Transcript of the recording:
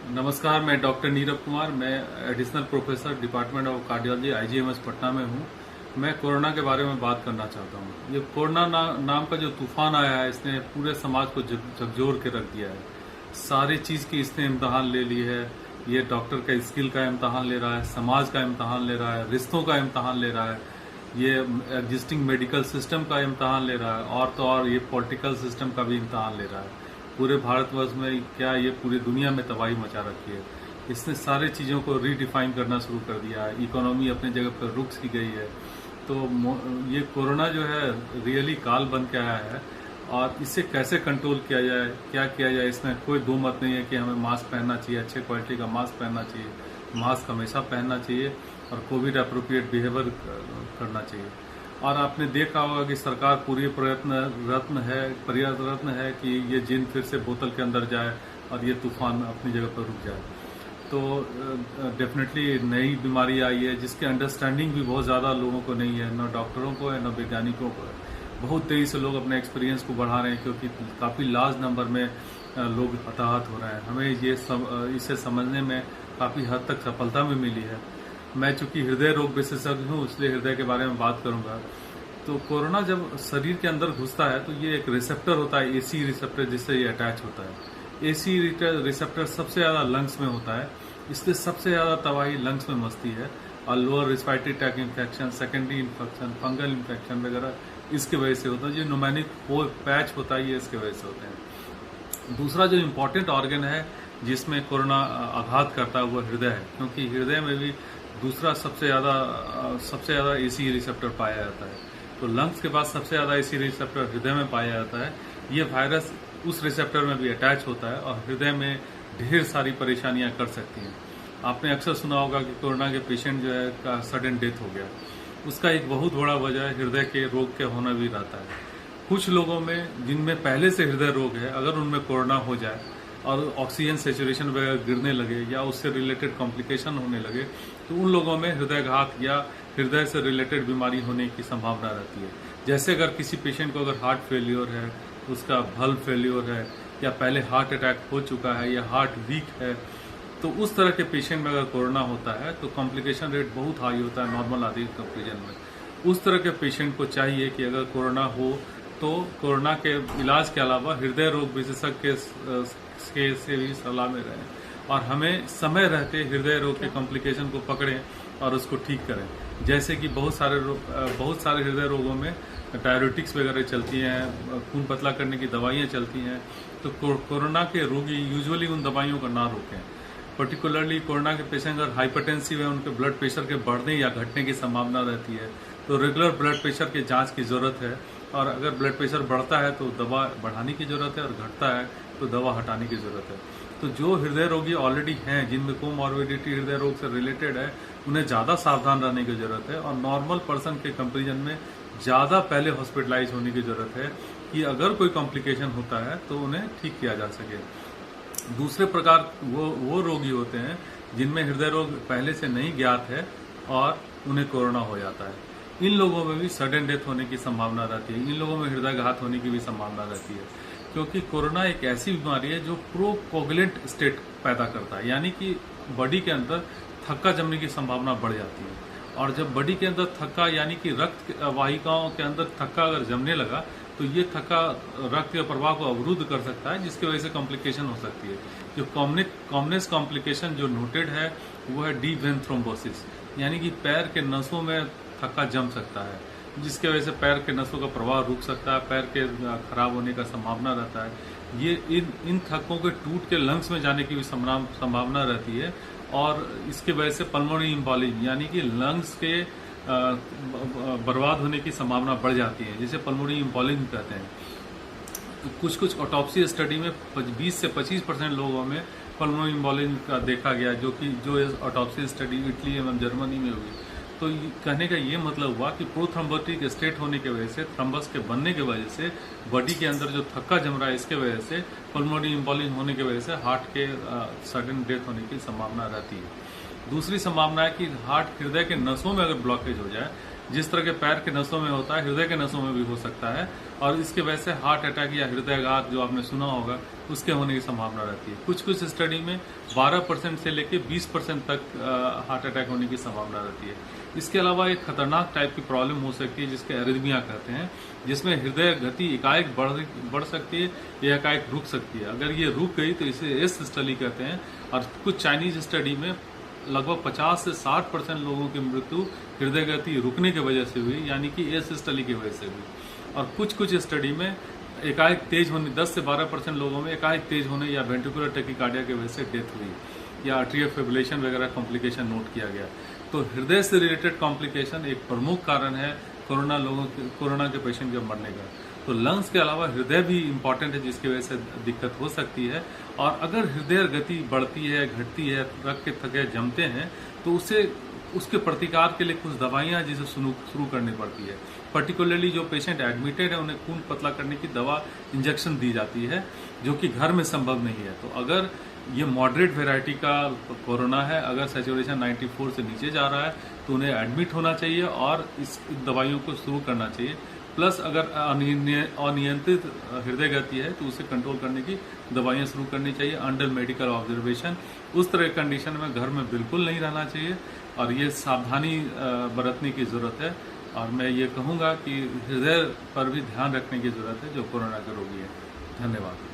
नमस्कार, मैं डॉक्टर नीरव कुमार। मैं additional professor department of cardiology IGMS Patna में हूँ। मैं कोरोना के बारे में बात करना चाहता हूँ। ये कोरोना नाम का जो तूफान आया है, इसने पूरे समाज को झकझोर के रख दिया है। सारी चीज़ की इसने इम्तहान ले ली है। ये डॉक्टर का स्किल का इम्तहान ले रहा है, समाज का इम्तहान ले रहा है, रिश्तों का इम्तहान ले रहा है, ये एग्जिस्टिंग मेडिकल सिस्टम का इम्तहान ले रहा है, और तो और ये पॉलिटिकल सिस्टम का भी इम्तहान ले रहा है। पूरे भारतवर्ष में क्या, ये पूरी दुनिया में तबाही मचा रखी है। इसने सारी चीज़ों को रीडिफाइन करना शुरू कर दिया है। इकोनॉमी अपने जगह पर रुक सी गई है। तो ये कोरोना जो है रियली काल बन के आया है, और इससे कैसे कंट्रोल किया जाए, क्या किया जाए, इसमें कोई दो मत नहीं है कि हमें मास्क पहनना चाहिए, अच्छे क्वालिटी का मास्क पहनना चाहिए, मास्क हमेशा पहनना चाहिए, और कोविड अप्रोप्रिएट बिहेवियर करना चाहिए। और आपने देखा होगा कि सरकार पूरी प्रयत्नरत्न है कि ये जिन फिर से बोतल के अंदर जाए और ये तूफान अपनी जगह पर रुक जाए। तो डेफिनेटली नई बीमारी आई है जिसके अंडरस्टैंडिंग भी बहुत ज़्यादा लोगों को नहीं है, न डॉक्टरों को है, न वैज्ञानिकों को है। बहुत तेज़ी से लोग अपने एक्सपीरियंस को बढ़ा रहे हैं, क्योंकि काफ़ी लार्ज नंबर में लोग हताहत हो रहे हैं। हमें इसे समझने में काफ़ी हद तक सफलता भी मिली है। मैं चूंकि हृदय रोग विशेषज्ञ हूँ, इसलिए हृदय के बारे में बात करूंगा। तो कोरोना जब शरीर के अंदर घुसता है तो ये एक रिसेप्टर होता है, एसी रिसेप्टर, जिससे ये अटैच होता है। एसी रिसेप्टर सबसे ज़्यादा लंग्स में होता है, इसलिए सबसे ज़्यादा तबाही लंग्स में मचती है। और lower respiratory track infection, secondary infection, fungal infection वगैरह इसके वजह से होता है। जो न्यूमोनिक पैच होता है, ये इसके वजह से होते हैं। दूसरा जो इम्पोर्टेंट ऑर्गन है जिसमें कोरोना आघात करता है वो हृदय है, क्योंकि हृदय में भी दूसरा सबसे ज़्यादा एसी रिसेप्टर पाया जाता है। तो लंग्स के बाद सबसे ज़्यादा एसी रिसेप्टर हृदय में पाया जाता है। ये वायरस उस रिसेप्टर में भी अटैच होता है और हृदय में ढेर सारी परेशानियां कर सकती हैं। आपने अक्सर सुना होगा कि कोरोना के पेशेंट जो है का सडन डेथ हो गया। उसका एक बहुत बड़ा वजह हृदय के रोग के होना भी रहता है। कुछ लोगों में जिनमें पहले से हृदय रोग है, अगर उनमें कोरोना हो जाए और ऑक्सीजन सेचुरेशन वगैरह गिरने लगे या उससे रिलेटेड कॉम्प्लिकेशन होने लगे, तो उन लोगों में हृदयघात या हृदय से रिलेटेड बीमारी होने की संभावना रहती है। जैसे अगर किसी पेशेंट को अगर हार्ट फेल्योर है, उसका भल्व फेल्योर है, या पहले हार्ट अटैक हो चुका है, या हार्ट वीक है, तो उस तरह के पेशेंट में अगर कोरोना होता है तो कॉम्प्लिकेशन रेट बहुत हाई होता है नॉर्मल आदमी कंपेरिजन में। उस तरह के पेशेंट को चाहिए कि अगर कोरोना हो तो कोरोना के इलाज के अलावा हृदय रोग विशेषज्ञ से भी सलाह में रहें, और हमें समय रहते हृदय रोग के कॉम्प्लिकेशन को पकड़ें और उसको ठीक करें। जैसे कि बहुत सारे हृदय रोगों में डायरेटिक्स वगैरह चलती हैं, खून पतला करने की दवाइयाँ चलती हैं। तो कोरोना के रोगी यूजुअली उन दवाइयों का ना रोकें। पर्टिकुलरली कोरोना के पेशेंट अगर हाइपरटेंसिव है, उनके ब्लड प्रेशर के बढ़ने या घटने की संभावना रहती है, तो रेगुलर ब्लड प्रेशर की जांच की जरूरत है। और अगर ब्लड प्रेशर बढ़ता है तो दवा बढ़ाने की जरूरत है, और घटता है तो दवा हटाने की जरूरत है। तो जो हृदय रोगी ऑलरेडी हैं, जिनमें कोमॉर्बिडिटी हृदय रोग से रिलेटेड है, उन्हें ज़्यादा सावधान रहने की जरूरत है, और नॉर्मल पर्सन के कंपेरिजन में ज़्यादा पहले हॉस्पिटलाइज होने की जरूरत है कि अगर कोई कॉम्प्लिकेशन होता है तो उन्हें ठीक किया जा सके। दूसरे प्रकार वो रोगी होते हैं जिनमें हृदय रोग पहले से नहीं ज्ञात है और उन्हें कोरोना हो जाता है। इन लोगों में भी सडन डेथ होने की संभावना रहती है। इन लोगों में हृदयघात होने की भी संभावना रहती है, क्योंकि कोरोना एक ऐसी बीमारी है जो प्रोकोगुलेंट स्टेट पैदा करता है, यानी कि बॉडी के अंदर थक्का जमने की संभावना बढ़ जाती है। और जब बॉडी के अंदर थक्का, यानी कि रक्त वाहिकाओं के अंदर थक्का अगर जमने लगा, तो ये थक्का रक्त के प्रवाह को अवरुद्ध कर सकता है, जिसकी वजह से कॉम्प्लिकेशन हो सकती है। जो कॉमनेस्ट कॉम्प्लिकेशन जो नोटेड है वो है डीप वेन थ्रोम्बोसिस, यानी कि पैर के नसों में थक्का जम सकता है, जिसके वजह से पैर के नसों का प्रवाह रुक सकता है, पैर के खराब होने का संभावना रहता है। ये इन थक्कों के टूट के लंग्स में जाने की भी संभावना रहती है, और इसके वजह से पल्मोनरी एम्बोलिज्म, यानी कि लंग्स के बर्बाद होने की संभावना बढ़ जाती है, जिसे पल्मोनरी एम्बोलिज्म कहते हैं। तो कुछ ऑटोप्सी स्टडी में 20 से 25% लोगों में पल्मोनरी एम्बोलिज्म का देखा गया, जो ऑटोप्सी स्टडी इटली एवं जर्मनी में हुई। तो कहने का ये मतलब हुआ कि प्रोथ्रोम्बोटिक स्टेट होने की वजह से, थ्रम्बस के बनने की वजह से, बॉडी के अंदर जो थक्का जम रहा है इसके वजह से, पल्मोनरी एम्बोलिज्म होने की वजह से हार्ट के सडन डेथ होने की संभावना रहती है। दूसरी संभावना है कि हृदय के नसों में अगर ब्लॉकेज हो जाए, जिस तरह के पैर के नसों में होता है, हृदय के नसों में भी हो सकता है, और इसके वजह से हार्ट अटैक या हृदयाघात जो आपने सुना होगा उसके होने की संभावना रहती है। कुछ कुछ स्टडी में 12% से लेकर 20% तक हार्ट अटैक होने की संभावना रहती है। इसके अलावा एक खतरनाक टाइप की प्रॉब्लम हो सकती है जिसके एरिथमिया कहते हैं, जिसमें हृदय गति एकाएक बढ़ सकती है या एकाएक रुक सकती है। अगर ये रुक गई तो इसे एस सिस्टोली कहते हैं, और कुछ चाइनीज स्टडी में लगभग 50 से 60% लोगों की मृत्यु हृदय गति रुकने की वजह से हुई, यानी कि एस सिस्टोली की वजह से हुई। और कुछ कुछ स्टडी में एकाएक तेज होने, 10 से 12% लोगों में एकाएक तेज होने या वेंट्रिकुलर टैकीकार्डिया की वजह से डेथ हुई, या आर्ट्रियल फिब्रिलेशन वगैरह कॉम्प्लिकेशन नोट किया गया। तो हृदय से रिलेटेड कॉम्प्लिकेशन एक प्रमुख कारण है कोरोना के पेशेंट के मरने का। तो लंग्स के अलावा हृदय भी इम्पॉर्टेंट है, जिसकी वजह से दिक्कत हो सकती है। और अगर हृदय गति बढ़ती है, घटती है, रक्त के थके जमते हैं, तो उसके प्रतिकार के लिए कुछ दवाइयां जिसे शुरू करनी पड़ती है। पर्टिकुलरली जो पेशेंट एडमिटेड है उन्हें खून पतला करने की दवा इंजेक्शन दी जाती है, जो कि घर में संभव नहीं है। तो अगर ये मॉडरेट वेराइटी का कोरोना है, अगर सैचुरेशन 94 से नीचे जा रहा है, तो उन्हें एडमिट होना चाहिए और इस दवाइयों को शुरू करना चाहिए। प्लस अगर अनियंत्रित हृदय गति है तो उसे कंट्रोल करने की दवाइयां शुरू करनी चाहिए अंडर मेडिकल ऑब्जर्वेशन। उस तरह की कंडीशन में घर में बिल्कुल नहीं रहना चाहिए, और ये सावधानी बरतने की जरूरत है। और मैं ये कहूँगा कि हृदय पर भी ध्यान रखने की जरूरत है जो कोरोना के रोगी है। धन्यवाद।